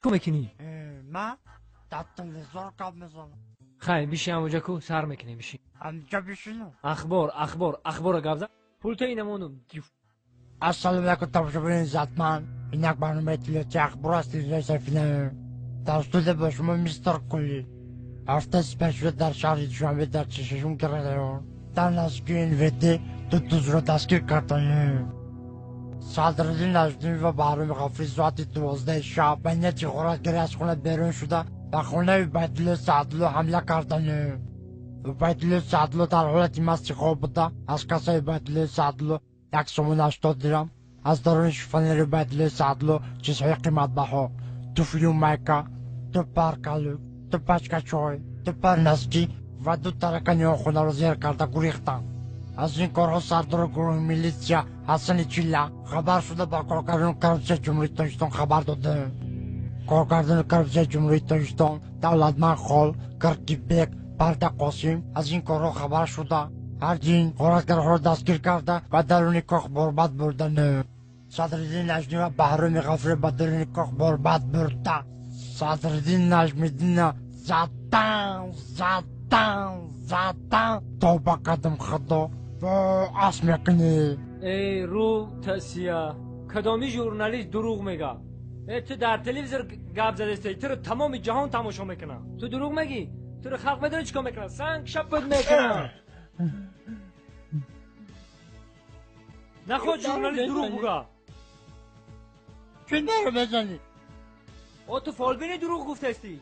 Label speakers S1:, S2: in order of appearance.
S1: کو میکنی؟
S2: من در تلویزیون کار میزنم.
S1: خیلی بیشی همونجا کو سر میکنی بیشی.
S2: همونجا بشینم.
S1: اخبار گابزا. پول تو اینمونو.
S2: السلام علیکم تماشاگران عزتمند. اینک برنامه تلویزیون اخبار است تلویزیون فیلم. توسط به شما میستر کلی. هفته سپیشال در شهر دوشنبه در چشمون کرده. در نزدیکی این ویدی دو دوست را دستگیر کردند. صدراعظم نجمی و بهرام غفوری ساعت 12 شب بین تظاهراتگری از خانه بیرون شده و خانه عبیدالله سعدالله حمله کردند. عبیدالله سعدالله در حالت مست خواب بوده. از کاسه عبیدالله سعدالله 180 درم، از درون شیفانیر عبیدالله سعدالله چیزهای قیمت بها، دو فیلم میکه، دو پرکلو، دو پچکه چای، دو پرنسکی و دو ترکانی خانه را زیر کرده گریختند. از این کارها سردار گروه میلیسیا حسن چیلا خبر شده با کارگردان کرپسه جمهوری تاجیکستان خبر داده. کارگردان کرپسه جمهوری تاجیکستان دولتمند خال کرکیبک برده قاسم از این کارها خبر شده. هرچین غارتگرها را دستگیر کرده و درون کاخ برباد بردن. صدراعظم نجمی و بهرام غفوری به درون کاخ برباد برده. صدراعظم نجمیدین زدن توبه قدم خدا و عصر میکنی.
S1: ای رو تسیه کدامی ژورنالیست دروغ میگه؟ تو در تلویزیون گپ زده استی تو رو تمام جهان تماشا میکنه. تو دروغ میگی؟ تو رو خلق بدونه چیکار میکنه؟ سنگ شب بود میکنه. نخود ژورنالیست دروغ بگه.
S2: چه داره بزنی؟
S1: تو فالبینی دروغ گفته استی.